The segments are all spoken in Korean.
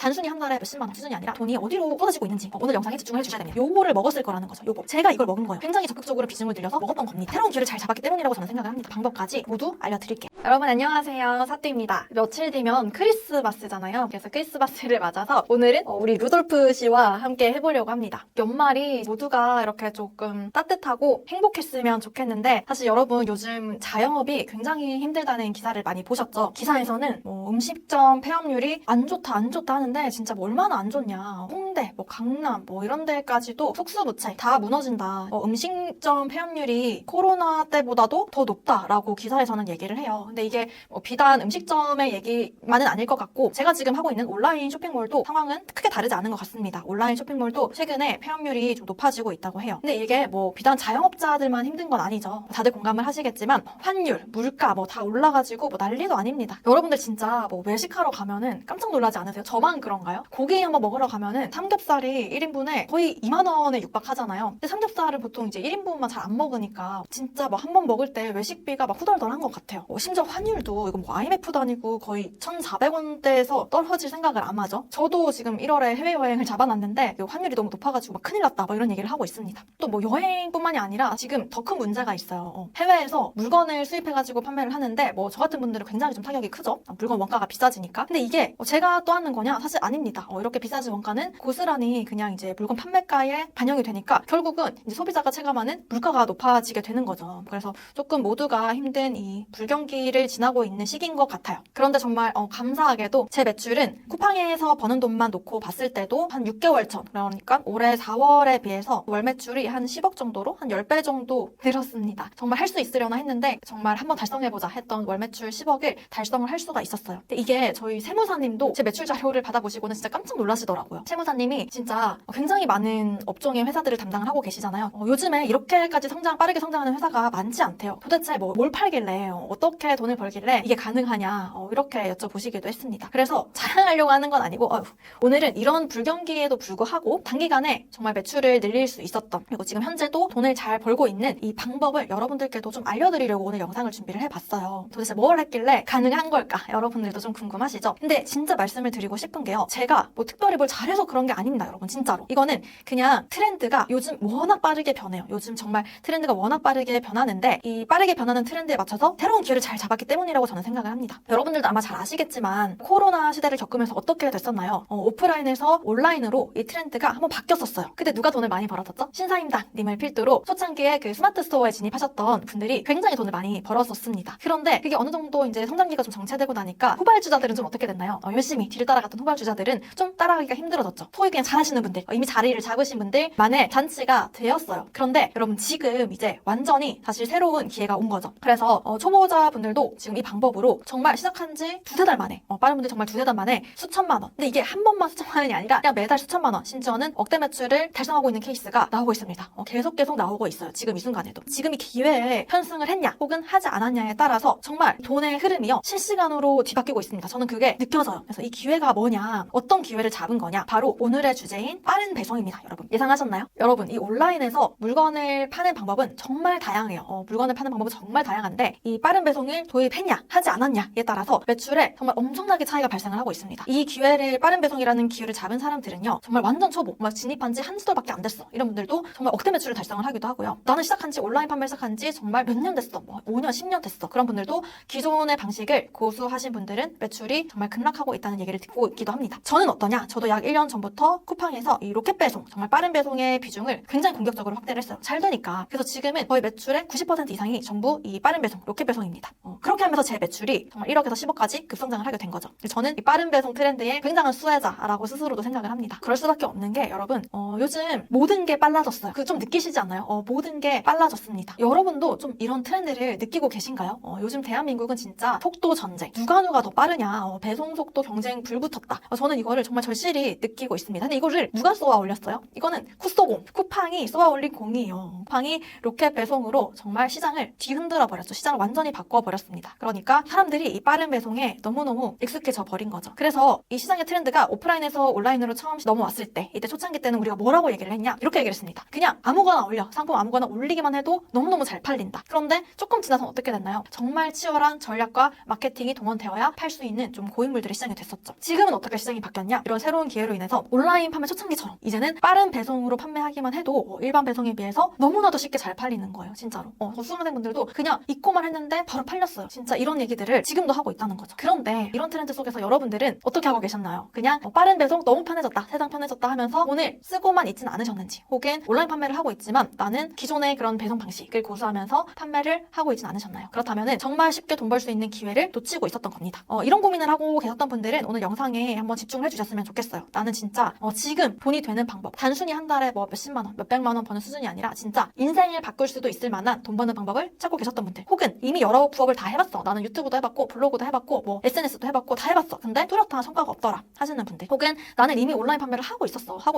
단순히 한 달에 몇십만 원 수준이 아니라 돈이 어디로 쏟아지고 있는지 오늘 영상에 집중을 해주셔야 됩니다. 요거를 먹었을 거라는 거죠. 요거 제가 이걸 먹은 거예요. 굉장히 적극적으로 비중을 들여서 먹었던 겁니다. 새로운 기회를 잘 잡았기 때문이라고 저는 생각을 합니다. 방법까지 모두 알려드릴게요. 여러분 안녕하세요, 사띠입니다. 며칠 뒤면 크리스마스잖아요. 그래서 크리스마스를 맞아서 오늘은 우리 루돌프 씨와 함께 해보려고 합니다. 연말이 모두가 이렇게 조금 따뜻하고 행복했으면 좋겠는데, 사실 여러분 요즘 자영업이 굉장히 힘들다는 기사를 많이 보셨죠? 기사에서는 음식점 폐업률이 안 좋다 하는데 진짜 얼마나 안 좋냐, 홍대, 강남 이런 데까지도 속수무책 다 무너진다. 음식점 폐업률이 코로나 때보다도 더 높다라고 기사에서는 얘기를 해요. 근데 이게 비단 음식점의 얘기만은 아닐 것 같고, 제가 지금 하고 있는 온라인 쇼핑몰도 상황은 크게 다르지 않은 것 같습니다. 온라인 쇼핑몰도 최근에 폐업률이 좀 높아지고 있다고 해요. 근데 이게 비단 자영업자들만 힘든 건 아니죠. 다들 공감을 하시겠지만 환율, 물가 다 올라가지고 난리도 아닙니다. 여러분들 진짜 외식하러 가면은 깜짝 놀라지 않으세요? 저만 그런가요? 고기 한번 먹으러 가면은 삼겹살이 1인분에 거의 2만 원에 육박하잖아요. 근데 삼겹살을 보통 이제 1인분만 잘 안 먹으니까 진짜 한 번 먹을 때 외식비가 후덜덜한 것 같아요. 심지어 환율도 이거 IMF도 아니고 거의 1,400원대에서 떨어질 생각을 안 하죠. 저도 지금 1월에 해외여행을 잡아놨는데 환율이 너무 높아가지고 큰일 났다 이런 얘기를 하고 있습니다. 또 여행뿐만이 아니라 지금 더 큰 문제가 있어요. 해외에서 물건을 수입해가지고 판매를 하는데 저 같은 분들은 굉장히 좀 타격이 크죠. 물건 원가가 비싸지니까. 근데 이게 제가 떠안는 거냐? 사실 아닙니다. 이렇게 비싸진 원가는 고스란히 그냥 이제 물건 판매가에 반영이 되니까 결국은 이제 소비자가 체감하는 물가가 높아지게 되는 거죠. 그래서 조금 모두가 힘든 이 불경기를 지나고 있는 시기인 것 같아요. 그런데 정말 감사하게도 제 매출은 쿠팡에서 버는 돈만 놓고 봤을 때도 한 6개월 전, 그러니까 올해 4월에 비해서 월 매출이 한 10억 정도로 한 10배 정도 늘었습니다. 정말 할 수 있으려나 했는데 정말 한번 달성해보자 했던 월 매출 10억을 달성을 할 수가 있었어요. 근데 이게 저희 세무사님도 제 매출 자료를 받아보시고는 진짜 깜짝 놀라시더라고요. 세무사님이 진짜 굉장히 많은 업종의 회사들을 담당을 하고 계시잖아요. 요즘에 이렇게까지 빠르게 성장하는 회사가 많지 않대요. 도대체 뭘 팔길래, 어떻게 돈을 벌길래 이게 가능하냐, 이렇게 여쭤보시기도 했습니다. 그래서 자랑하려고 하는 건 아니고 오늘은 이런 불경기에도 불구하고 단기간에 정말 매출을 늘릴 수 있었던, 그리고 지금 현재도 돈을 잘 벌고 있는 이 방법을 여러분들께도 좀 알려드리려고 오늘 영상을 준비를 해봤어요. 도대체 뭘 했길래 가능한 걸까? 여러분들도 좀 궁금하시죠? 근데 진짜 말씀을 드리고 싶은 게요, 제가 특별히 뭘 잘해서 그런 게 아닙니다, 여러분. 진짜로 이거는 그냥 트렌드가 요즘 워낙 빠르게 변해요. 요즘 정말 트렌드가 워낙 빠르게 변하는데, 이 빠르게 변하는 트렌드에 맞춰서 새로운 기회를 잘 잡았기 때문이라고 저는 생각을 합니다. 여러분들도 아마 잘 아시겠지만 코로나 시대를 겪으면서 어떻게 됐었나요? 오프라인에서 온라인으로 이 트렌드가 한번 바뀌었었어요. 근데 누가 돈을 많이 벌었었죠? 신사임당님을 필두로 초창기에 그 스마트 스토어에 진입하셨던 분들이 굉장히 돈을 많이 벌었었습니다. 그런데 그게 어느 정도 이제 성장기가 좀 정체되고 나니까 후발주자들은 좀 어떻게 됐나요? 열심히 뒤를 따라갔던 후발주자들은 좀 따라가기가 힘들어졌죠. 소위 그냥 잘하시는 분들, 이미 자리를 잡으신 분들만의 잔치가 되었어요. 그런데 여러분 지금 이제 완전히 사실 새로운 기회가 온 거죠. 그래서 초보자분들도 지금 이 방법으로 정말 시작한 지 두세 달 만에, 빠른 분들 정말 두세 달 만에 수천만 원, 근데 이게 한 번만 수천만 원이 아니라 그냥 매달 수천만 원, 심지어는 억대 매출을 달성하고 있는 케이스가 나오고 있습니다. 계속 나오고 있어요. 지금 이 순간에도. 지금 이 기회에 편승을 했냐 혹은 하지 않았냐에 따라서 정말 돈의 흐름이요 실시간으로 뒤바뀌고 있습니다. 저는 그게 느껴져요. 그래서 이 기회가 뭐냐, 어떤 기회를 잡은 거냐, 바로 오늘의 주제인 빠른 배송입니다. 여러분 예상하셨나요? 여러분 이 온라인에서 물건을 파는 방법은 정말 다양해요. 물건을 파는 방법은 정말 다양한데, 이 빠른 배송을 도입했냐 하지 않았냐에 따라서 매출에 정말 엄청나게 차이가 발생을 하고 있습니다. 이 기회를, 빠른 배송이라는 기회를 잡은 사람들은요 정말 완전 초보, 진입한 지 한두 달밖에 안 됐어 이런 분들도 정말 억대 매출을 달성을 하기도 하고요. 나는 시작한 지, 온라인 판매 시작한 지 정말 몇 년 됐어, 5년 10년 됐어, 그런 분들도 기존의 방식을 고수하신 분들은 매출이 정말 급락하고 있다는 얘기를 듣고 있기도 합니다. 저는 어떠냐? 저도 약 1년 전부터 쿠팡에서 이 로켓 배송, 정말 빠른 배송의 비중을 굉장히 공격적으로 확대를 했어요. 잘 되니까. 그래서 지금은 거의 매출의 90% 이상이 전부 이 빠른 배송, 로켓 배송입니다. 그렇게 하면서 제 매출이 정말 1억에서 10억까지 급성장을 하게 된 거죠. 저는 이 빠른 배송 트렌드의 굉장한 수혜자라고 스스로도 생각을 합니다. 그럴 수밖에 없는 게, 여러분 요즘 모든 게 빨라졌어요. 좀 느끼시지 않나요? 모든 게 빨라졌습니다. 여러분도 좀 이런 트렌드를 느끼고 계신가요? 요즘 대한민국은 진짜 속도 전쟁, 누가 더 빠르냐, 배송 속도 경쟁 불붙었다. 저는 이거를 정말 절실히 느끼고 있습니다. 근데 이거를 누가 쏘아 올렸어요? 이거는 쿠소공, 쿠팡이 쏘아 올린 공이에요. 쿠팡이 로켓 배송으로 정말 시장을 뒤흔들어 버렸죠. 시장을 완전히 바꿔버렸습니다. 그러니까 사람들이 이 빠른 배송에 너무너무 익숙해져 버린 거죠. 그래서 이 시장의 트렌드가 오프라인에서 온라인으로 처음 넘어왔을 때, 이때 초창기 때는 우리가 뭐라고 얘기를 했냐? 이렇게 얘기를 했습니다. 그냥 아무거나 올려, 상품 아무거나 올리기만 해도 너무너무 잘 팔린다. 그런데 조금 지나서 어떻게 됐나요? 정말 치열한 전략과 마케팅이 동원되어야 팔 수 있는 좀 고인물들의 시장이 됐었죠. 지금은 어떻게 어떻게 시장이 바뀌었냐? 이런 새로운 기회로 인해서 온라인 판매 초창기처럼 이제는 빠른 배송으로 판매하기만 해도 일반 배송에 비해서 너무나도 쉽게 잘 팔리는 거예요. 진짜로. 저 수강생분들도 그냥 입고만 했는데 바로 팔렸어요. 진짜 이런 얘기들을 지금도 하고 있다는 거죠. 그런데 이런 트렌드 속에서 여러분들은 어떻게 하고 계셨나요? 그냥 빠른 배송 너무 편해졌다, 세상 편해졌다 하면서 오늘 쓰고만 있진 않으셨는지, 혹은 온라인 판매를 하고 있지만 나는 기존의 그런 배송 방식을 고수하면서 판매를 하고 있진 않으셨나요? 그렇다면 정말 쉽게 돈 벌 수 있는 기회를 놓치고 있었던 겁니다. 이런 고민을 하고 계셨던 분들은 오늘 영상에 한번 집중을 해주셨으면 좋겠어요. 나는 진짜 지금 돈이 되는 방법, 단순히 한 달에 뭐 몇십만 원, 몇백만 원 버는 수준이 아니라 진짜 인생을 바꿀 수도 있을 만한 돈 버는 방법을 찾고 계셨던 분들, 혹은 이미 여러 부업을 다 해봤어. 나는 유튜브도 해봤고 블로그도 해봤고 뭐 SNS도 해봤고 다 해봤어. 근데 뚜렷한 성과가 없더라 하시는 분들, 혹은 나는 이미 온라인 판매를 하고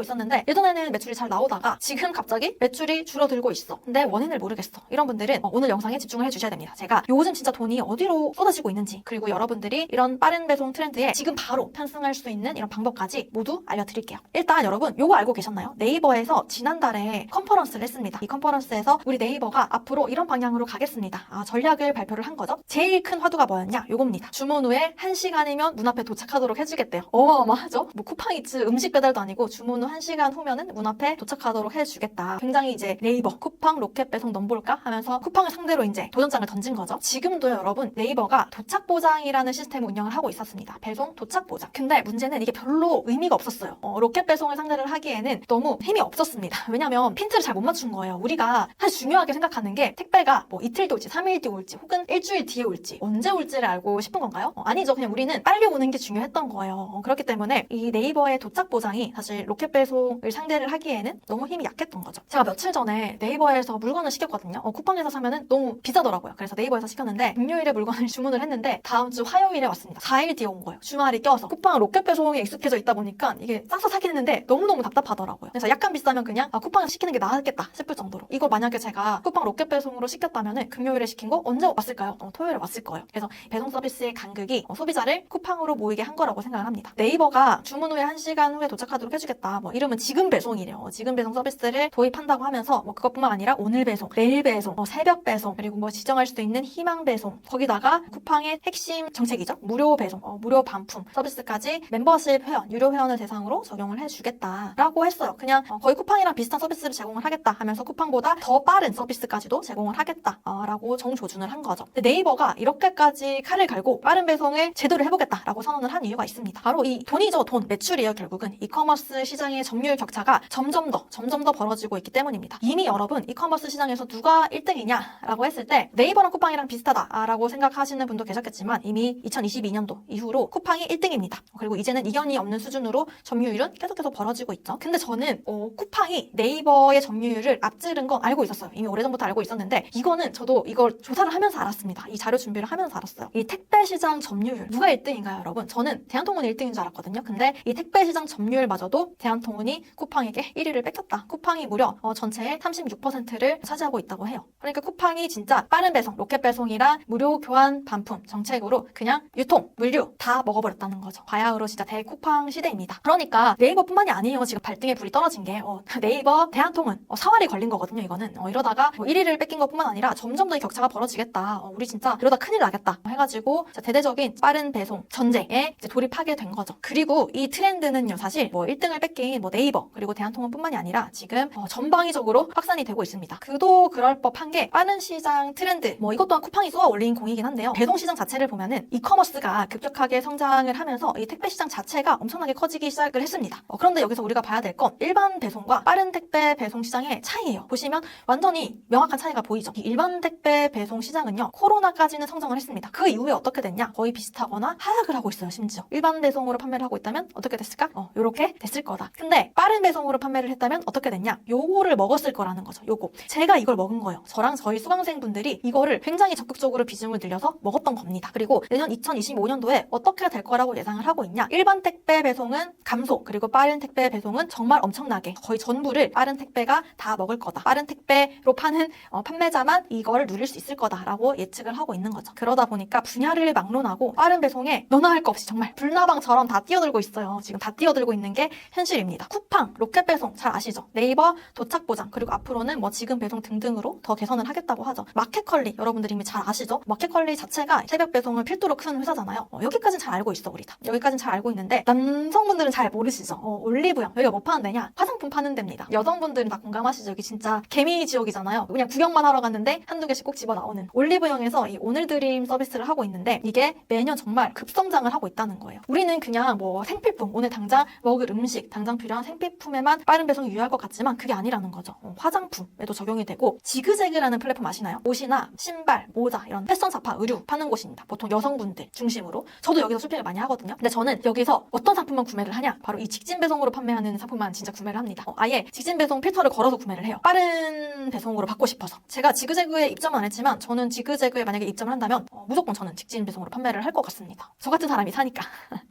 있었는데 예전에는 매출이 잘 나오다가 지금 갑자기 매출이 줄어들고 있어. 근데 원인을 모르겠어. 이런 분들은 오늘 영상에 집중을 해주셔야 됩니다. 제가 요즘 진짜 돈이 어디로 쏟아지고 있는지, 그리고 여러분들이 이런 빠른 배송 트렌드에 지금 바로 편승할 수 있는 이런 방법까지 모두 알려드릴게요. 일단 여러분 요거 알고 계셨나요? 네이버에서 지난달에 컨퍼런스를 했습니다. 이 컨퍼런스에서 우리 네이버가 앞으로 이런 방향으로 가겠습니다. 전략을 발표를 한 거죠. 제일 큰 화두가 뭐였냐? 요겁니다. 주문 후에 1시간이면 문 앞에 도착하도록 해주겠대요. 어마어마하죠? 뭐 쿠팡이츠 음식 배달도 아니고 주문 후 1시간 후면은 문 앞에 도착하도록 해주겠다. 굉장히 이제 네이버, 쿠팡, 로켓 배송 넘볼까? 하면서 쿠팡을 상대로 이제 도전장을 던진 거죠. 지금도 여러분 네이버가 도착 보장이라는 시스템을 운영을 하고 있었습니다. 배송 도착 보장. 근데 문제는 이게 별로 의미가 없었어요. 로켓 배송을 상대를 하기에는 너무 힘이 없었습니다. 왜냐면 핀트를 잘 못 맞춘 거예요. 우리가 사실 중요하게 생각하는 게 택배가 뭐 이틀 뒤 올지 3일 뒤 올지 혹은 일주일 뒤에 올지 언제 올지를 알고 싶은 건가요? 아니죠. 그냥 우리는 빨리 오는 게 중요했던 거예요. 그렇기 때문에 이 네이버의 도착 보장이 사실 로켓 배송을 상대를 하기에는 너무 힘이 약했던 거죠. 제가 며칠 전에 네이버에서 물건을 시켰거든요. 쿠팡에서 사면은 너무 비싸더라고요. 그래서 네이버에서 시켰는데 금요일에 물건을 주문을 했는데 다음 주 화요일에 왔습니다. 4일 뒤에 온 거예요. 주말이 껴서. 쿠팡은 로켓 배송에 익숙해져 있다 보니까 이게 싸서 사긴 했는데 너무너무 답답하더라고요. 그래서 약간 비싸면 그냥 쿠팡에서 시키는 게 나았겠다 싶을 정도로. 이거 만약에 제가 쿠팡 로켓 배송으로 시켰다면은 금요일에 시킨 거 언제 왔을까요? 토요일에 왔을 거예요. 그래서 배송 서비스의 간극이 소비자를 쿠팡으로 모이게 한 거라고 생각을 합니다. 네이버가 주문 후에 1시간 후에 도착하도록 해주겠다. 이름은 지금 배송이래요. 지금 배송 서비스를 도입한다고 하면서 그것뿐만 아니라 오늘 배송, 내일 배송, 새벽 배송, 그리고 지정할 수도 있는 희망 배송, 거기다가 쿠팡의 핵심 정책이죠. 무료 배송, 무료 반품 서비스까지 멤버십 회원, 유료 회원을 대상으로 적용을 해주겠다라고 했어요. 그냥 거의 쿠팡이랑 비슷한 서비스를 제공을 하겠다 하면서 쿠팡보다 더 빠른 서비스까지도 제공을 하겠다라고 정조준을 한 거죠. 근데 네이버가 이렇게까지 칼을 갈고 빠른 배송을 제대로 해보겠다라고 선언을 한 이유가 있습니다. 바로 이 돈이죠. 돈, 매출이에요. 결국은 이커머스 시장의 점유율 격차가 점점 더 벌어지고 있기 때문입니다. 이미 여러분 이커머스 시장에서 누가 1등이냐라고 했을 때 네이버랑 쿠팡이랑 비슷하다라고 생각하시는 분도 계셨겠지만 이미 2022년도 이후로 쿠팡이 1등입니다. 그리고 이제는 이견이 없는 수준으로 점유율은 계속해서 벌어지고 있죠. 근데 저는 쿠팡이 네이버의 점유율을 앞지른 건 알고 있었어요. 이미 오래전부터 알고 있었는데 이거는 저도 이걸 조사를 하면서 알았습니다. 이 자료 준비를 하면서 알았어요. 이 택배 시장 점유율 누가 1등인가요, 여러분? 저는 대한통운이 1등인 줄 알았거든요. 근데 이 택배 시장 점유율마저도 대한통운이 쿠팡에게 1위를 뺏겼다. 쿠팡이 무려 전체의 36%를 차지하고 있다고 해요. 그러니까 쿠팡이 진짜 빠른 배송, 로켓 배송이랑 무료 교환 반품 정책으로 그냥 유통, 물류 다 먹어버렸다는 거죠. 바야흐로 진짜 대쿠팡 시대입니다. 그러니까 네이버뿐만이 아니에요. 지금 발등에 불이 떨어진 게 네이버, 대한통운 사활이 걸린 거거든요. 이거는 이러다가 1위를 뺏긴 것뿐만 아니라 점점 더 이 격차가 벌어지겠다. 우리 진짜 이러다 큰일 나겠다 해가지고 대대적인 빠른 배송 전쟁에 이제 돌입하게 된 거죠. 그리고 이 트렌드는요, 사실 1등을 뺏긴 네이버 그리고 대한통운뿐만이 아니라 지금 전방위적으로 확산이 되고 있습니다. 그도 그럴 법한 게 빠른 시장 트렌드, 이것 또한 쿠팡이 쏘아 올린 공이긴 한데요. 배송 시장 자체를 보면은 이커머스가 급격하게 성장을 하면서 이 택배 시장 자체가 엄청나게 커지기 시작을 했습니다. 그런데 여기서 우리가 봐야 될 건 일반 배송과 빠른 택배 배송 시장의 차이예요. 보시면 완전히 명확한 차이가 보이죠. 이 일반 택배 배송 시장은요, 코로나까지는 성장을 했습니다. 그 이후에 어떻게 됐냐? 거의 비슷하거나 하락을 하고 있어요. 심지어 일반 배송으로 판매를 하고 있다면 어떻게 됐을까? 요렇게 됐을 거다. 근데 빠른 배송으로 판매를 했다면 어떻게 됐냐? 요거를 먹었을 거라는 거죠. 요거 제가 이걸 먹은 거예요. 저랑 저희 수강생분들이 이거를 굉장히 적극적으로 비중을 들여서 먹었던 겁니다. 그리고 내년 2025년도에 어떻게 될 거라고 예상을 하고 있냐? 일반 택배 배송은 감소, 그리고 빠른 택배 배송은 정말 엄청나게 거의 전부를 빠른 택배가 다 먹을 거다. 빠른 택배로 파는 판매자만 이걸 누릴 수 있을 거다라고 예측을 하고 있는 거죠. 그러다 보니까 분야를 막론하고 빠른 배송에 너나 할 거 없이 정말 불나방처럼 다 뛰어들고 있어요. 지금 다 뛰어들고 있는 게 현실입니다. 쿠팡, 로켓 배송 잘 아시죠? 네이버 도착 보장, 그리고 앞으로는 지금 배송 등등으로 더 개선을 하겠다고 하죠. 마켓컬리 여러분들이 이미 잘 아시죠? 마켓컬리 자체가 새벽 배송을 필두로 큰 회사잖아요. 여기까지는 잘 알고 있어, 우리 다. 여기까지는 잘 잘 알고 있는데 남성분들은 잘 모르시죠? 올리브영. 여기가 뭐 파는 데냐? 화장품 파는 데입니다. 여성분들은 다 공감하시죠? 여기 진짜 개미 지옥이잖아요. 그냥 구경만 하러 갔는데 한두 개씩 꼭 집어 나오는. 올리브영에서 이 오늘드림 서비스를 하고 있는데 이게 매년 정말 급성장을 하고 있다는 거예요. 우리는 그냥 뭐 생필품, 오늘 당장 먹을 음식, 당장 필요한 생필품에만 빠른 배송이 유효할 것 같지만 그게 아니라는 거죠. 화장품에도 적용이 되고 지그재그라는 플랫폼 아시나요? 옷이나 신발, 모자 이런 패션 잡화, 의류 파는 곳입니다. 보통 여성분들 중심으로. 저도 여기서 쇼핑을 많이 하거든요. 근데 저는 여기서 어떤 상품만 구매를 하냐? 바로 이 직진 배송으로 판매하는 상품만 진짜 구매를 합니다. 아예 직진 배송 필터를 걸어서 구매를 해요. 빠른 배송으로 받고 싶어서. 제가 지그재그에 입점은 안 했지만 저는 지그재그에 만약에 입점을 한다면 무조건 저는 직진 배송으로 판매를 할 것 같습니다. 저 같은 사람이 사니까.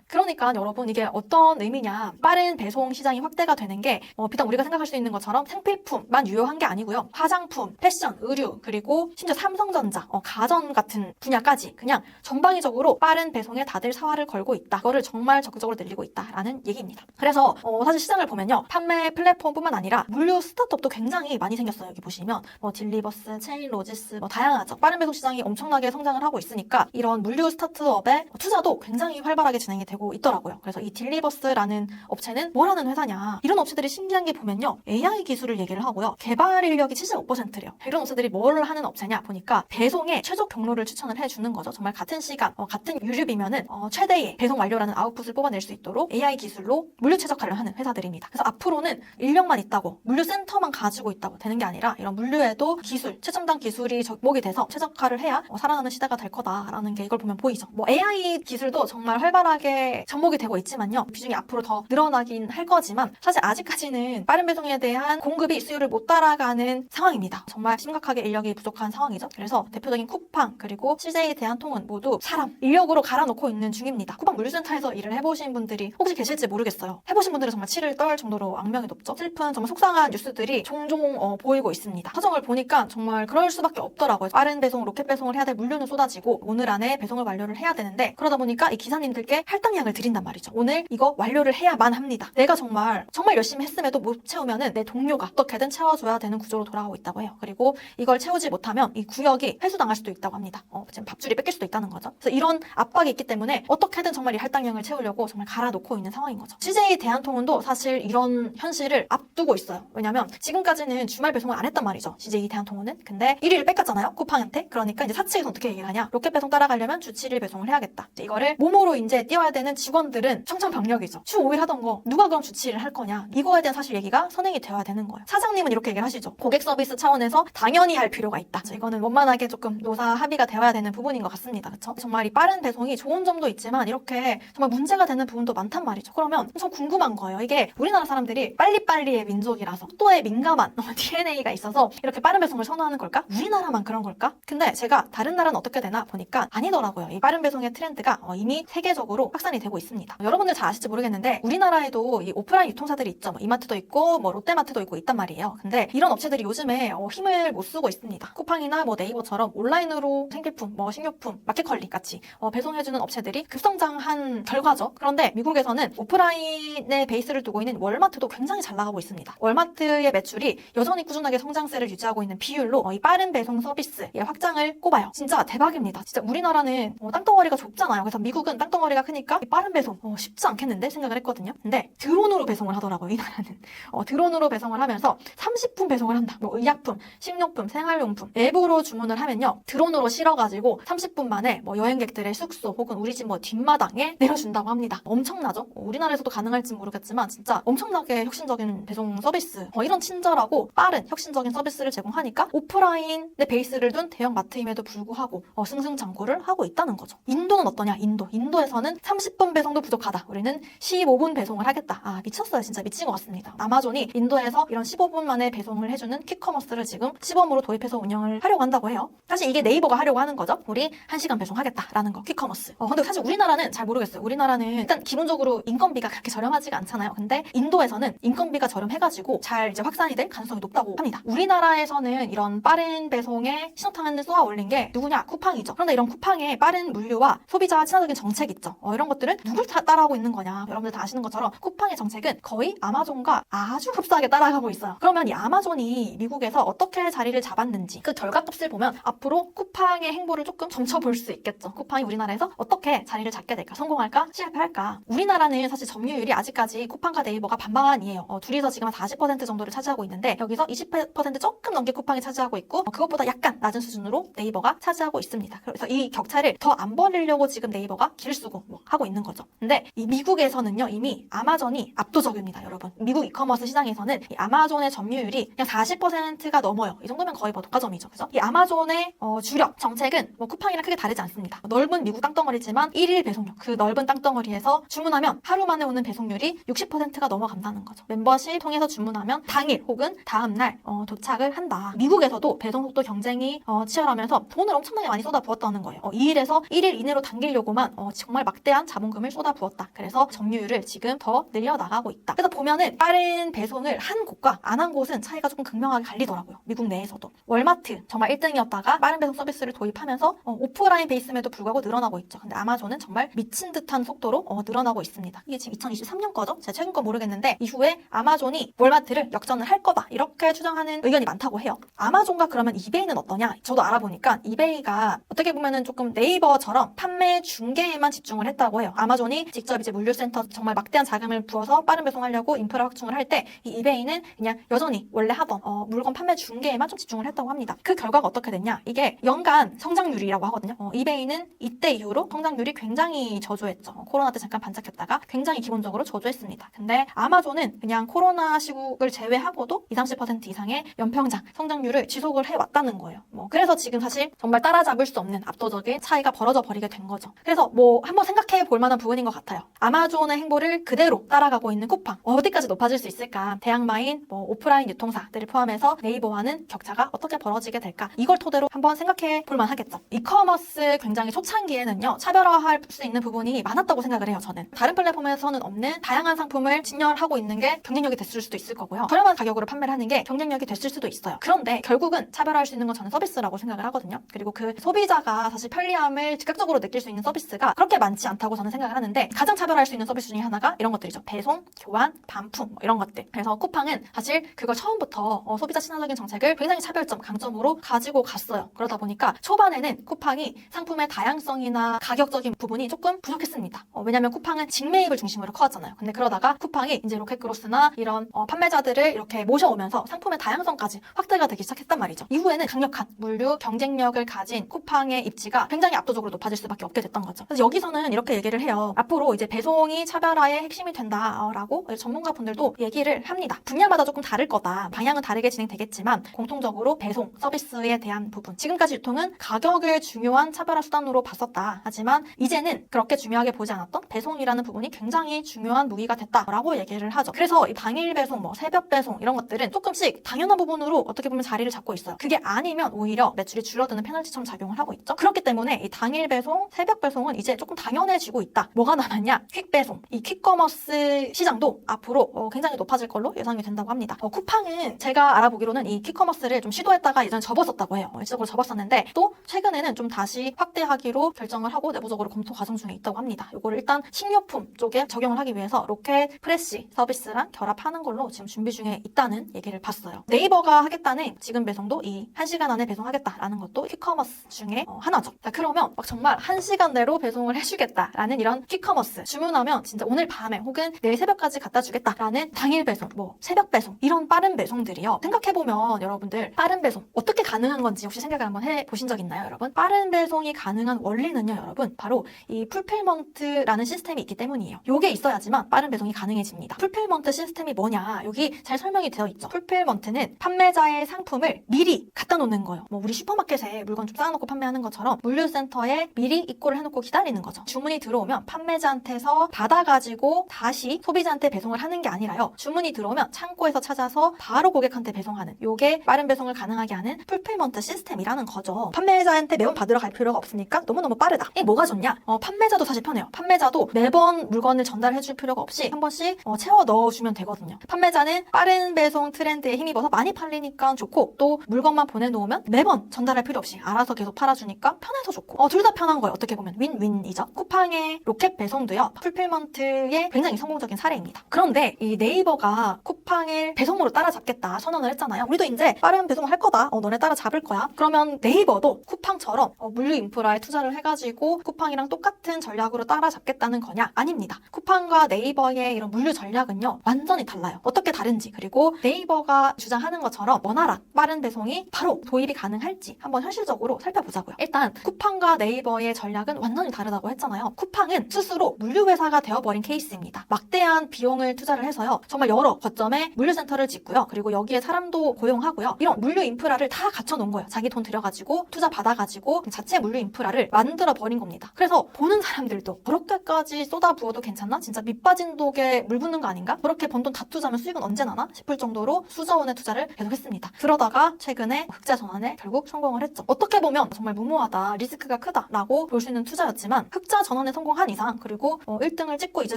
그러니까 여러분 이게 어떤 의미냐? 빠른 배송 시장이 확대가 되는 게 비단 우리가 생각할 수 있는 것처럼 생필품만 유효한 게 아니고요. 화장품, 패션, 의류, 그리고 심지어 삼성전자, 가전 같은 분야까지 그냥 전방위적으로 빠른 배송에 다들 사활을 걸고 있다. 그거를 정말 적극적으로 늘리고 있다라는 얘기입니다. 그래서 사실 시장을 보면요. 판매 플랫폼뿐만 아니라 물류 스타트업도 굉장히 많이 생겼어요. 여기 보시면 딜리버스, 체인로지스 다양하죠. 빠른 배송 시장이 엄청나게 성장을 하고 있으니까 이런 물류 스타트업의 투자도 굉장히 활발하게 진행이 되고 있더라고요. 그래서 이 딜리버스라는 업체는 뭘 하는 회사냐. 이런 업체들이 신기한 게 보면요. AI 기술을 얘기를 하고요. 개발 인력이 75%래요. 이런 업체들이 뭘 하는 업체냐 보니까 배송의 최적 경로를 추천을 해주는 거죠. 정말 같은 시간, 같은 유류비면은 최대의 배송 완료라는 아웃풋을 뽑아낼 수 있도록 AI 기술로 물류 최적화를 하는 회사들입니다. 그래서 앞으로는 인력만 있다고 물류센터만 가지고 있다고 되는 게 아니라 이런 물류에도 기술, 최첨단 기술이 접목이 돼서 최적화를 해야 살아나는 시대가 될 거다라는 게 이걸 보면 보이죠. AI 기술도 정말 활발하게 접목이 되고 있지만요. 비중이 앞으로 더 늘어나긴 할 거지만 사실 아직까지는 빠른 배송에 대한 공급이 수요를 못 따라가는 상황입니다. 정말 심각하게 인력이 부족한 상황이죠. 그래서 대표적인 쿠팡 그리고 CJ 대한통운 모두 사람, 인력으로 갈아놓고 있는 중입니다. 쿠팡 물류센터에서 일을 해보신 분들이 혹시 계실지 모르겠어요. 해보신 분들은 정말 치를 떨 정도로 악명이 높죠. 슬픈 정말 속상한 뉴스들이 종종 보이고 있습니다. 사정을 보니까 정말 그럴 수밖에 없더라고요. 빠른 배송, 로켓 배송을 해야 될 물류는 쏟아지고 오늘 안에 배송을 완료를 해야 되는데 그러다 보니까 이 기사님들께 할당량을 드린단 말이죠. 오늘 이거 완료를 해야만 합니다. 내가 정말 열심히 했음에도 못 채우면은 내 동료가 어떻게든 채워줘야 되는 구조로 돌아가고 있다고 해요. 그리고 이걸 채우지 못하면 이 구역이 회수당할 수도 있다고 합니다. 지금 밥줄이 뺏길 수도 있다는 거죠. 그래서 이런 압박이 있기 때문에 어떻게든 정말 이 할당량을 채우려고 정말 갈아놓고 있는 상황인 거죠. CJ 대한통운도 사실 이런 현실을 앞두고 있어요. 왜냐면 지금까지는 주말 배송을 안 했단 말이죠. CJ 대한통운은. 근데 1위를 뺏겼잖아요. 쿠팡한테. 그러니까 이제 사측에서 어떻게 얘기를 하냐. 로켓 배송 따라가려면 주 7일 배송을 해야겠다. 이거를 몸으로 이제 띄워야 되는 직원들은 청천벽력이죠. 주 5일 하던 거 누가 그럼 주 7일 할 거냐. 이거에 대한 사실 얘기가 선행이 되어야 되는 거예요. 사장님은 이렇게 얘기를 하시죠. 고객 서비스 차원에서 당연히 할 필요가 있다. 이거는 원만하게 조금 노사 합의가 되어야 되는 부분인 것 같습니다. 그렇죠? 정말 이 빠른 배송이 좋은 점도 있지만 이렇게 정말 문제가 되는 부분도 많단 말이죠. 그러면 좀 궁금한 거예요. 이게 우리나라 사람들이 빨리빨리의 민족이라서 속도에 민감한 DNA가 있어서 이렇게 빠른 배송을 선호하는 걸까? 우리나라만 그런 걸까? 근데 제가 다른 나라는 어떻게 되나 보니까 아니더라고요. 이 빠른 배송의 트렌드가 이미 세계적으로 확산이 되고 있습니다. 여러분들 잘 아실지 모르겠는데 우리나라에도 이 오프라인 유통사들이 있죠. 이마트도 있고 롯데마트도 있고 있단 말이에요. 근데 이런 업체들이 요즘에 힘을 못 쓰고 있습니다. 쿠팡이나 네이버처럼 온라인으로 생필품, 식료품, 마켓컬리 같이 배송해주는 업체들이 급성장한 결과죠. 그런데 미국에서는 오프라인에 베이스를 두고 있는 월마트도 굉장히 잘 나가고 있습니다. 월마트의 매출이 여전히 꾸준하게 성장세를 유지하고 있는 비율로 이 빠른 배송 서비스의 확장을 꼽아요. 진짜 대박입니다. 진짜 우리나라는 땅덩어리가 좁잖아요. 그래서 미국은 땅덩어리가 크니까 이 빠른 배송 쉽지 않겠는데 생각을 했거든요. 근데 드론으로 배송을 하더라고요. 이 나라는. 드론으로 배송을 하면서 30분 배송을 한다. 의약품, 식료품, 생활용품 앱으로 주문을 하면요. 드론으로 실어가지고 30분 만에 여행객들의 숙소 혹은 우리 집 뒷마당에 내려준다고 합니다. 엄청나죠? 우리나라에서도 가능할지 모르겠지만 진짜 엄청나게 혁신적인 배송 서비스. 이런 친절하고 빠른 혁신적인 서비스를 제공하니까 오프라인에 베이스를 둔 대형 마트임에도 불구하고 승승장구를 하고 있다는 거죠. 인도는 어떠냐? 인도에서는 30분 배송도 부족하다. 우리는 15분 배송을 하겠다. 미쳤어요. 진짜 미친 것 같습니다. 아마존이 인도에서 이런 15분 만에 배송을 해주는 퀵커머스를 지금 시범으로 도입해서 운영을 하려고 한다고 해요. 사실 이게 네이버가 하려고 하는 거죠. 우리 1시간 배송하겠다라는 거, 퀵커머스. 근데 사실 우리나라는 잘 모르겠어요. 우리나라는 일단 기본적으로 인건비가 그렇게 저렴하지가 않잖아요. 근데 인도에서는 인건비가 저렴해가지고 잘 이제 확산이 될 가능성이 높다고 합니다. 우리나라에서는 이런 빠른 배송에 신호탄을 쏘아 올린 게 누구냐? 쿠팡이죠. 그런데 이런 쿠팡의 빠른 물류와 소비자 친화적인 정책 있죠. 이런 것들은 누굴 따라하고 있는 거냐? 여러분들 다 아시는 것처럼 쿠팡의 정책은 거의 아마존과 아주 흡사하게 따라가고 있어요. 그러면 이 아마존이 미국에서 어떻게 자리를 잡았는지 그 결과값을 보면 앞으로 쿠팡의 행보를 조금 점쳐볼 수 있겠죠. 쿠팡이 우리나라에서 어떻게 자리를 잡게 될까? 성공할까? 네이버가 실패할까? 우리나라는 사실 점유율이 아직까지 쿠팡과 네이버가 반반이에요. 둘이서 지금 한 40% 정도를 차지하고 있는데 여기서 20% 조금 넘게 쿠팡이 차지하고 있고 그것보다 약간 낮은 수준으로 네이버가 차지하고 있습니다. 그래서 이 격차를 더 안 벌리려고 지금 네이버가 길을 쓰고 뭐 하고 있는 거죠. 근데 이 미국에서는요 이미 아마존이 압도적입니다, 여러분. 미국 이커머스 시장에서는 이 아마존의 점유율이 그냥 40%가 넘어요. 이 정도면 거의 뭐 독과점이죠, 그죠? 이 아마존의 주력 정책은 뭐 쿠팡이랑 크게 다르지 않습니다. 넓은 미국 땅덩어리지만 1일 배송률, 그 넓은 땅덩어리에서 주문하면 하루 만에 오는 배송률이 60%가 넘어간다는 거죠. 멤버십 통해서 주문하면 당일 혹은 다음날 도착을 한다. 미국에서도 배송 속도 경쟁이 치열하면서 돈을 엄청나게 많이 쏟아부었다는 거예요. 2일에서 1일 이내로 당기려고만 정말 막대한 자본금을 쏟아부었다. 그래서 점유율을 지금 더 늘려나가고 있다. 그래서 보면은 빠른 배송을 한 곳과 안 한 곳은 차이가 조금 극명하게 갈리더라고요. 미국 내에서도. 월마트 정말 1등이었다가 빠른 배송 서비스를 도입하면서 오프라인 베이스임에도 불구하고 늘어나고 있죠. 근데 아마존은 정말 미친 듯한 속도로 늘어나고 있습니다. 이게 지금 2023년 거죠? 제가 최근 거 모르겠는데 이후에 아마존이 월마트를 역전을 할 거다. 이렇게 추정하는 의견이 많다고 해요. 아마존과 그러면 이베이는 어떠냐? 저도 알아보니까 이베이가 어떻게 보면은 조금 네이버처럼 판매 중개에만 집중을 했다고 해요. 아마존이 직접 이제 물류센터 정말 막대한 자금을 부어서 빠른 배송하려고 인프라 확충을 할 때 이 이베이는 그냥 여전히 원래 하던 물건 판매 중개에만 좀 집중을 했다고 합니다. 그 결과가 어떻게 됐냐? 이게 연간 성장률이라고 하거든요. 이베이는 이때 이후로 성장률이 굉장히 저조했죠. 코로나 때 잠깐 반짝했다가 굉장히 기본적으로 저조했습니다. 근데 아마존은 그냥 코로나 시국을 제외하고도 20, 30% 이상의 연평장 성장률을 지속을 해왔다는 거예요. 그래서 지금 사실 정말 따라잡을 수 없는 압도적인 차이가 벌어져 버리게 된 거죠. 그래서 한번 생각해 볼 만한 부분인 것 같아요. 아마존의 행보를 그대로 따라가고 있는 쿠팡. 어디까지 높아질 수 있을까? 대형마인 오프라인 유통사들을 포함해서 네이버와는 격차가 어떻게 벌어지게 될까? 이걸 토대로 한번 생각해 볼 만하겠죠. 이커머스 굉장히 초창기에는요. 차별화할 수 있는 부분이 많았다고 생각을 해요. 저는. 다른 플랫폼에서는 없는 다양한 상품을 진열하고 있는 게 경쟁력이 됐을 수도 있을 거고요. 저렴한 가격으로 판매를 하는 게 경쟁력이 됐을 수도 있어요. 그런데 결국은 차별화할 수 있는 건 저는 서비스라고 생각을 하거든요. 그리고 그 소비자가 사실 편리함을 즉각적으로 느낄 수 있는 서비스가 그렇게 많지 않다고 저는 생각을 하는데 가장 차별화할 수 있는 서비스 중에 하나가 이런 것들이죠. 배송, 교환, 반품 이런 것들. 그래서 쿠팡은 사실 그걸 처음부터 소비자 친화적인 정책을 굉장히 차별점, 강점으로 가지고 갔어요. 그러다 보니까 초반에는 쿠팡이 상품의 다양성이나 가격적인 부분이 조금 부족했습니다. 왜냐면 쿠팡은 직매입을 중심으로 커왔잖아요. 근데 그러다가 쿠팡이 이제 로켓크로스나 이런 판매자들을 이렇게 모셔오면서 상품의 다양성까지 확대가 되기 시작했단 말이죠. 이후에는 강력한 물류 경쟁력을 가진 쿠팡의 입지가 굉장히 압도적으로 높아질 수밖에 없게 됐던 거죠. 그래서 여기서는 이렇게 얘기를 해요. 앞으로 이제 배송이 차별화의 핵심이 된다라고 전문가분들도 얘기를 합니다. 분야마다 조금 다를 거다. 방향은 다르게 진행되겠지만 공통적으로 배송 서비스에 대한 부분. 지금까지 유통은 가격을 중요한 차별화 수단으로 봤었다. 하지만 이제는 그렇게 중요하게 보지 않았던 배송이라는 부분이 굉장히 중요한 무기가 됐다라고 얘기를 하죠. 그래서 이 당일 배송, 새벽 배송 이런 것들은 조금씩 당연한 부분으로 어떻게 보면 자리를 잡고 있어요. 그게 아니면 오히려 매출이 줄어드는 페널티처럼 작용을 하고 있죠. 그렇기 때문에 이 당일 배송, 새벽 배송은 이제 조금 당연해지고 있다. 뭐가 남았냐? 퀵 배송. 이 퀵커머스 시장도 앞으로 굉장히 높아질 걸로 예상이 된다고 합니다. 쿠팡은 제가 알아보기로는 이 퀵커머스를 좀 시도했다가 이전에 접었었다고 해요. 일시적으로 접었었는데 또 최근에는 좀 다시 확대하기로 결정을 하고 내부적으로 검토 과정 중에 있다고 합니다. 이거를 일단 식료품 쪽에 적용을 하기 위해서 로켓 프레시 서비스랑 결합하는 걸로 지금 준비 중에 있다는 얘기를 봤어요. 네이버가 하겠다는 지금 배송도 이 1시간 안에 배송하겠다라는 것도 퀵커머스 중에 하나죠. 자, 그러면 막 정말 1시간 내로 배송을 해주겠다라는 이런 퀵커머스 주문하면 진짜 오늘 밤에 혹은 내일 새벽까지 갖다 주겠다라는 당일 배송, 새벽 배송 이런 빠른 배송들이요. 생각해보면 여러분들 빠른 배송 어떻게 가능한 건지 혹시 생각을 한번 해보신 적 있나요, 여러분? 빠른 배송이 가능한 원리는요, 여러분 바로 이 풀필먼트라는 시스템이 있기 때문이에요. 요게 있어야지만 빠른 배송이 가능해집니다. 풀필먼트 시스템이 뭐냐? 여기 잘 설명이 되어 있죠. 풀필먼트는 판매자의 상품을 미리 갖다 놓는 거예요. 우리 슈퍼마켓에 물건 좀 쌓아놓고 판매하는 것처럼 물류센터에 미리 입고를 해놓고 기다리는 거죠. 주문이 들어오면 판매자한테서 받아가지고 다시 소비자한테 배송을 하는 게 아니라요. 주문이 들어오면 창고에서 찾아서 바로 고객한테 배송하는 요게 빠른 배송을 가능하게 하는 풀필먼트 시스템이라는 거죠. 판매자한테 매번 받으러 갈 필요가 없으니까 너무너무 빠르다. 이게 뭐가 좋냐? 판매자도 사실 편해요. 판매자도 매번 물건을 전달해 줄 필요가 없이 한 번씩 채워 넣어주면 되거든요. 판매자는 빠른 배송 트렌드에 힘입어서 많이 팔리니까 좋고 또 물건만 보내놓으면 매번 전달할 필요 없이 알아서 계속 팔아주니까 편해서 좋고 둘 다 편한 거예요. 어떻게 보면 윈윈이죠. 쿠팡의 로켓 배송도요. 풀필먼트의 굉장히 성공적인 사례입니다. 그런데 이 네이버가 쿠팡을 배송으로 따라잡겠다 선언을 했잖아요. 우리도 이제 빠른 배송을 할 거다. 너네 따라잡을 거야. 그러면 네이버도 쿠팡처럼 물류 인프라에 투자를 해가지고 쿠팡이랑 똑같은 전략으로 따라잡겠다는 거냐? 아닙니다. 쿠팡과 네이버의 이런 물류 전략은요, 완전히 달라요. 어떻게 다른지, 그리고 네이버가 주장하는 것처럼 원활한 빠른 배송이 바로 도입이 가능할지 한번 현실적으로 살펴보자고요. 일단 쿠팡과 네이버의 전략은 완전히 다르다고 했잖아요. 쿠팡은 스스로 물류회사가 되어버린 케이스입니다. 막대한 비용을 투자를 해서요, 정말 여러 거점에 물류센터를 짓고요, 그리고 여기에 사람도 고용하고요, 이런 물류 인프라를 다 갖춰놓은 거예요. 자기 돈 들여가지고 투자 받아가지고 자체 물류 인프라를 만들어버린 겁니다. 그래서 보는 사람들도 그렇게까지 쏟아부어도 괜찮나? 진짜 밑빠진 독에 물 붓는 거 아닌가? 그렇게 번 돈 다 투자하면 수익은 언제 나나? 싶을 정도로 수조 원의 투자를 계속했습니다. 그러다가 최근에 흑자 전환에 결국 성공을 했죠. 어떻게 보면 정말 무모하다, 리스크가 크다라고 볼 수 있는 투자였지만 흑자 전환에 성공한 이상, 그리고 1등을 찍고 이제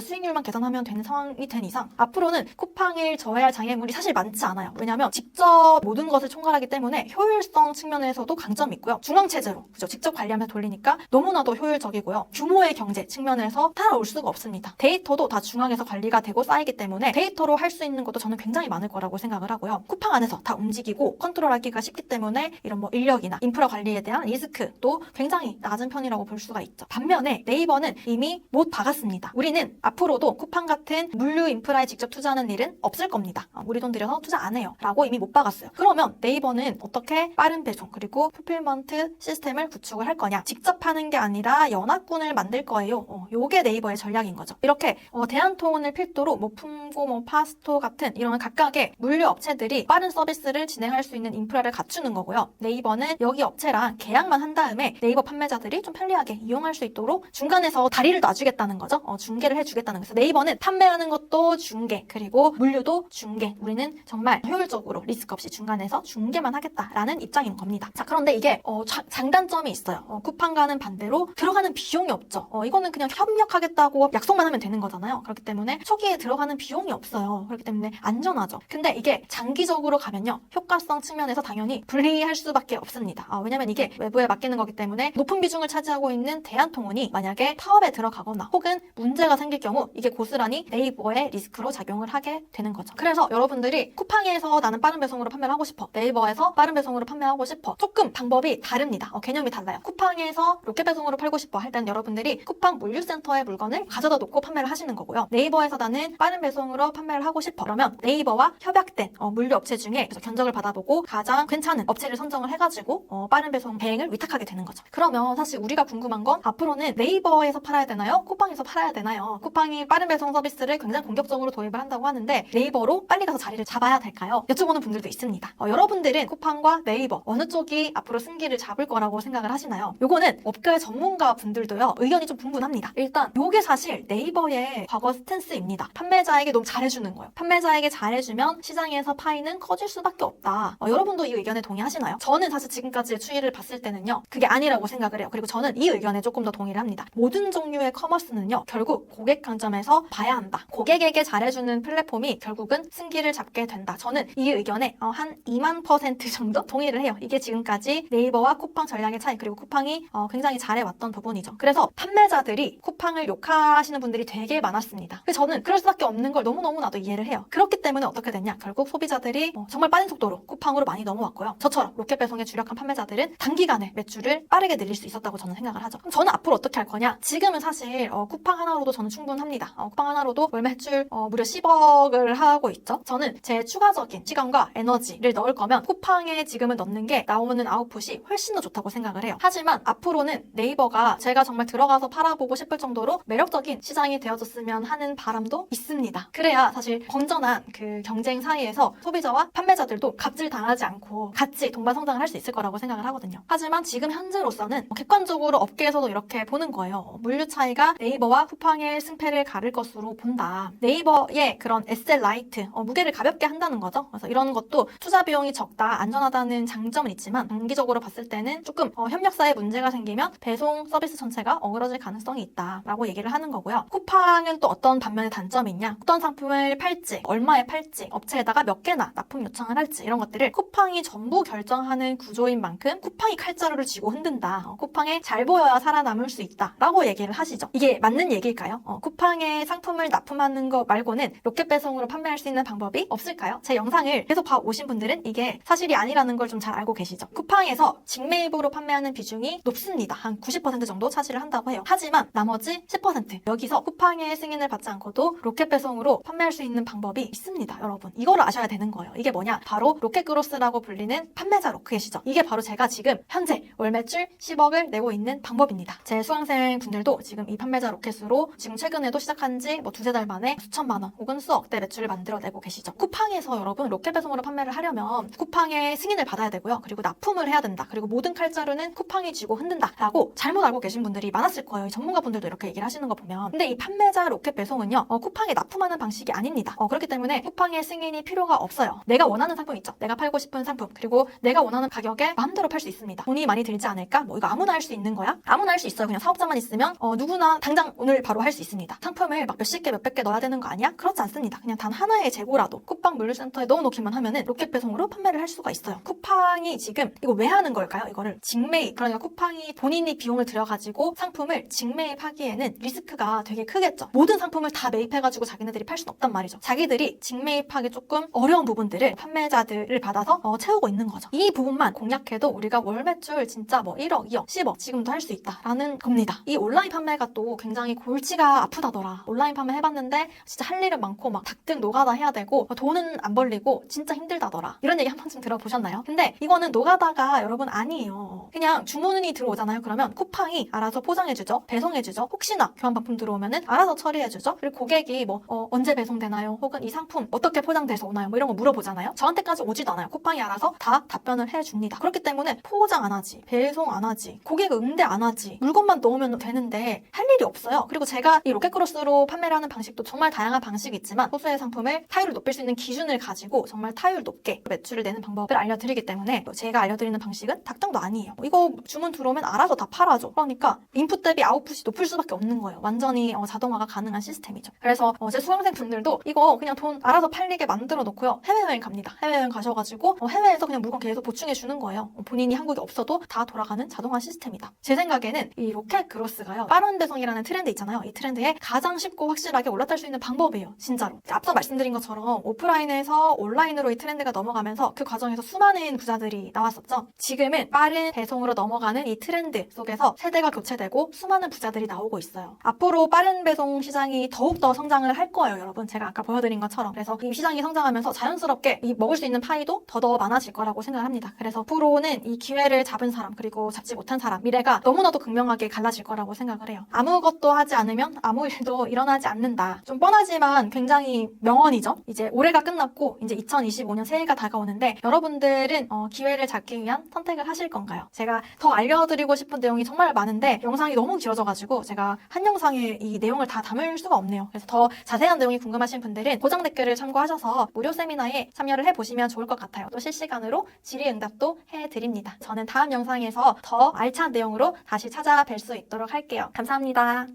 수익률만 계산하면 되는 상황이 된 이상, 앞으로는 쿠팡을 저해할 장애물이 사실 많지 않아요. 왜냐하면 직접 모든 것을 총괄하기 때문에 효율성 측면에서도 강점이 있고요. 중앙체제로 그죠? 직접 관리하면서 돌리니까 너무나도 효율적이고요. 규모의 경제 측면에서 따라올 수가 없습니다. 데이터도 다 중앙에서 관리가 되고 쌓이기 때문에 데이터로 할 수 있는 것도 저는 굉장히 많을 거라고 생각을 하고요. 쿠팡 안에서 다 움직이고 컨트롤하기가 쉽기 때문에 이런 인력이나 인프라 관리에 대한 리스크도 굉장히 낮은 편이라고 볼 수가 있죠. 반면에 네이버는 이미 못 박았습니다. 우리는 앞으로도 쿠팡 같은 물류 인프라에 직접 투자하는 일은 없을 겁니다. 우리 돈 들여서 투자 안 해요 라고 이미 못 박았어요. 그러면 네이버는 어떻게 빠른 배송 그리고 풀필먼트 시스템을 구축을 할 거냐? 직접 하는 게 아니라 연합군을 만들 거예요. 요게 네이버의 전략인 거죠. 이렇게 대한통운을 필두로 품고 파스토 같은 이런 각각의 물류 업체들이 빠른 서비스를 진행할 수 있는 인프라를 갖추는 거고요. 네이버는 여기 업체랑 계약만 한 다음에 네이버 판매자들이 좀 편리하게 이용할 수 있도록 중간에서 다리를 놔주겠다는 거죠. 중개를 해주겠다는 거죠. 네이버는 판매하는 것도 중개, 그리고 물류도 중개. 우리는 정말 효율적으로 리스크 없이 중간에서 중개만 하겠다라는 입장인 겁니다. 자, 그런데 이게 장단점이 있어요. 쿠팡과는 반대로 들어가는 비용이 없죠. 이거는 그냥 협력하겠다고 약속만 하면 되는 거잖아요. 그렇기 때문에 초기에 들어가는 비용이 없어요. 그렇기 때문에 안전하죠. 근데 이게 장기적으로 가면요, 효과성 측면에서 당연히 불리할 수밖에 없습니다. 왜냐면 이게 외부에 맡기는 거기 때문에 높은 비중을 차지하고 있는 대한통운이 만약에 파업에 들어가거나 혹은 문제가 생길 경우 이게 고스란히 네이버의 리스크로 작용을 하게 되는 거죠. 그래서 여러분들이 쿠팡에서 나는 빠른 배송으로 판매를 하고 싶어, 네이버에서 빠른 배송으로 판매하고 싶어, 조금 방법이 다릅니다. 개념이 달라요. 쿠팡에서 로켓 배송으로 팔고 싶어 할 땐 여러분들이 쿠팡 물류센터의 물건을 가져다 놓고 판매를 하시는 거고요. 네이버에서 나는 빠른 배송으로 판매를 하고 싶어, 그러면 네이버와 협약된 물류 업체 중에 그래서 견적을 받아보고 가장 괜찮은 업체를 선정을 해가지고 빠른 배송 대행을 위탁하게 되는 거죠. 그러면 사실 우리가 궁금한 건 앞으로는 네이버에서 팔아야 되나요? 쿠팡에서 팔아야 되나요? 쿠팡이 빠른 배송 서비스를 굉장히 공격적으로 도입을 한다고 하는데 네이버로 빨리 가서 자리를 잡아야 될까요? 여쭤보는 분들도 있습니다. 여러분들은 쿠팡과 네이버 어느 쪽이 앞으로 승기를 잡을 거라고 생각을 하시나요? 요거는 업계 전문가 분들도요, 의견이 좀 분분합니다. 일단 요게 사실 네이버의 과거 스탠스입니다. 판매자에게 너무 잘해주는 거예요. 판매자에게 잘해주면 시장에서 파이는 커질 수밖에 없다. 여러분도 이 의견에 동의하시나요? 저는 사실 지금까지의 추이를 봤을 때는요, 그게 아니라고 생각을 해요. 그리고 저는 이 의견에 조금 더 동의를 합니다. 모든 종류의 커머스는요, 결국 고객 관점에서 봐야 한다. 고객에게 잘해주는 플랫폼이 결국은 승기를 잡게 된다. 저는 이 의견에 한 2만% 정도 동의를 해요. 이게 지금까지 네이버와 쿠팡 전략의 차이, 그리고 쿠팡이 굉장히 잘해왔던 부분이죠. 그래서 판매자들이 쿠팡을 욕하시는 분들이 되게 많았습니다. 그래서 저는 그럴 수밖에 없는 걸 너무너무나도 이해를 해요. 그렇기 때문에 어떻게 됐냐? 결국 소비자들이 정말 빠른 속도로 쿠팡으로 많이 넘어왔고요. 저처럼 로켓 배송에 주력한 판매자들은 단기간에 매출을 빠르게 늘릴 수 있었다고 저는 생각을 하죠. 그럼 저는 앞으로 어떻게 할 거냐? 지금은 사실 쿠팡 하나로도 저는 충분합니다. 쿠팡 하나로도 월 매출 무려 10억을 하고 있죠. 저는 제 추가적인 시간과 에너지를 넣을 거면 쿠팡에 지금은 넣는 게 나오는 아웃풋이 훨씬 더 좋다고 생각을 해요. 하지만 앞으로는 네이버가 제가 정말 들어가서 팔아보고 싶을 정도로 매력적인 시장이 되어줬으면 하는 바람도 있습니다. 그래야 사실 건전한 그 경쟁 사이에서 소비자와 판매자들도 갑질 당하지 않고 같이 동반 성장을 할 수 있을 거라고 생각을 하거든요. 하지만 지금 현재로서는 객관적으로 업계에서도 이렇게 보는 거예요. 물류 차이가 네이버와 쿠팡의 승패를 가를 것으로 본다. 네이버의 그런 에셀 라이트, 무게를 가볍게 한다는 거죠. 그래서 이런 것도 투자 비용이 적다, 안전하다는 장점은 있지만 장기적으로 봤을 때는 조금 협력사에 문제가 생기면 배송 서비스 전체가 어그러질 가능성이 있다라고 얘기를 하는 거고요. 쿠팡은 또 어떤 반면에 단점이 있냐? 어떤 상품을 팔지, 얼마에 얼마에 팔지, 업체에다가 몇 개나 납품 요청을 할지 이런 것들을 쿠팡이 전부 결정하는 구조인 만큼 쿠팡이 칼자루를 쥐고 흔든다. 쿠팡에 잘 보여야 살아남을 수 있다 라고 얘기를 하시죠. 이게 맞는 얘기일까요? 쿠팡에 상품을 납품하는 거 말고는 로켓 배송으로 판매할 수 있는 방법이 없을까요? 제 영상을 계속 봐오신 분들은 이게 사실이 아니라는 걸 좀 잘 알고 계시죠. 쿠팡에서 직매입으로 판매하는 비중이 높습니다. 한 90% 정도 차지를 한다고 해요. 하지만 나머지 10% 여기서 쿠팡의 승인을 받지 않고도 로켓 배송으로 판매할 수 있는 방법이 있습니다. 여러분 이거를 아셔야 되는 거예요. 이게 뭐냐? 바로 로켓그로스라고 불리는 판매자 로켓이죠. 이게 바로 제가 지금 현재 월 매출 10억을 내고 있는 방법입니다. 제 수강생 분들도 지금 이 판매자 로켓으로 지금 최근에도 시작한 지 두세 달 만에 수천만 원 혹은 수억대 매출을 만들어내고 계시죠. 쿠팡에서 여러분 로켓 배송으로 판매를 하려면 쿠팡의 승인을 받아야 되고요. 그리고 납품을 해야 된다. 그리고 모든 칼자루는 쿠팡이 쥐고 흔든다 라고 잘못 알고 계신 분들이 많았을 거예요. 전문가분들도 이렇게 얘기를 하시는 거 보면. 근데 이 판매자 로켓 배송은요. 쿠팡에 납품하는 방식이 아닙니다. 그렇기 때문에 쿠팡의 승인이 필요가 없어요. 내가 원하는 상품 있죠. 내가 팔고 싶은 상품 그리고 내가 원하는 가격에 마음대로 팔 수 있습니다. 돈이 많이 들지 않을까? 이거 아무나 할 수 있는 거야? 아무나 할 수 있어요. 그냥 사업자만 있으면 누구나 당장 오늘 바로 할 수 있습니다. 상품을 막 몇십 개 몇백 개 넣어야 되는 거 아니야? 그렇지 않습니다. 그냥 단 하나의 재고라도 쿠팡 물류센터에 넣어놓기만 하면은 로켓 배송으로 판매를 할 수가 있어요. 쿠팡이 지금 이거 왜 하는 걸까요? 이거를 직매입, 그러니까 쿠팡이 본인이 비용을 들여가지고 상품을 직매입하기에는 리스크가 되게 크겠죠. 모든 상품을 다 매입해가지고 자기네들이 팔 수는 없단 말이죠. 자기들이 직매입하기 조금 어려운 부분들을 판매자들을 받아서 채우고 있는 거죠. 이 부분만 공략해도 우리가 월 매출 진짜 1억, 2억, 10억 지금도 할 수 있다라는 겁니다. 이 온라인 판매가 또 굉장히 골치가 아프다더라. 온라인 판매 해봤는데 진짜 할 일은 많고 막 닭등 노가다 해야 되고 돈은 안 벌리고 진짜 힘들다더라. 이런 얘기 한 번쯤 들어보셨나요? 근데 이거는 노가다가 여러분 아니에요. 그냥 주문이 들어오잖아요. 그러면 쿠팡이 알아서 포장해주죠. 배송해주죠. 혹시나 교환반품 들어오면은 알아서 처리해주죠. 그리고 고객이 언제 배송되나요? 혹은 이 상품 어떻게 포장돼서 오나요? 이런 거 물어보잖아요. 저한테까지 오지도 않아요. 쿠팡이 알아서 다 답변을 해줍니다. 그렇기 때문에 포장 안 하지, 배송 안 하지, 고객 응대 안 하지, 물건만 넣으면 되는데 할 일이 없어요. 그리고 제가 이 로켓크로스로 판매를 하는 방식도 정말 다양한 방식이 있지만 소수의 상품을 타율을 높일 수 있는 기준을 가지고 정말 타율 높게 매출을 내는 방법을 알려드리기 때문에 제가 알려드리는 방식은 닭장도 아니에요. 이거 주문 들어오면 알아서 다 팔아줘. 그러니까 인풋 대비 아웃풋이 높을 수밖에 없는 거예요. 완전히 자동화가 가능한 시스템이죠. 그래서 제 수강생 분들도 이거 그냥 돈 알아서 팔리게 만들어 놓고요. 해외여행 갑니다. 해외여행 가셔가지고 해외에서 그냥 물건 계속 보충해 주는 거예요. 본인이 한국에 없어도 다 돌아가는 자동화 시스템이다. 제 생각에는 이 로켓 그로스가요. 빠른 배송이라는 트렌드 있잖아요. 이 트렌드에 가장 쉽고 확실하게 올라탈 수 있는 방법이에요. 진짜로. 앞서 말씀드린 것처럼 오프라인에서 온라인으로 이 트렌드가 넘어가면서 그 과정에서 수많은 부자들이 나왔었죠. 지금은 빠른 배송으로 넘어가는 이 트렌드 속에서 세대가 교체되고 수많은 부자들이 나오고 있어요. 앞으로 빠른 배송 시장이 더욱더 성장을 할 거예요, 여러분. 제가 아까 보여드린 것처럼. 그래서 이 시장이 성장하면서 자연스럽게 이 먹을 수 있는 파이도 더더 많아질 거라고 생각을 합니다. 그래서 앞으로는 이 기회를 잡은 사람 그리고 잡지 못한 사람 미래가 너무나도 극명하게 갈라질 거라고 생각을 해요. 아무것도 하지 않으면 아무 일도 일어나지 않는다. 좀 뻔하지만 굉장히 명언이죠. 이제 올해가 끝났고 이제 2025년 새해가 다가오는데 여러분들은 기회를 잡기 위한 선택을 하실 건가요? 제가 더 알려드리고 싶은 내용이 정말 많은데 영상이 너무 길어져가지고 제가 한 영상에 이 내용을 다 담을 수가 없네요. 그래서 더 자세한 내용이 궁금하신 분들은 고정 댓글을 참고하셔서 무료 세미나에 참여를 해보시면 좋을 것 같아요. 또 실시간으로 질의응답도 해드립니다. 저는 다음 영상에서 더 알찬 내용으로 다시 찾아뵐 수 있도록 할게요. 감사합니다.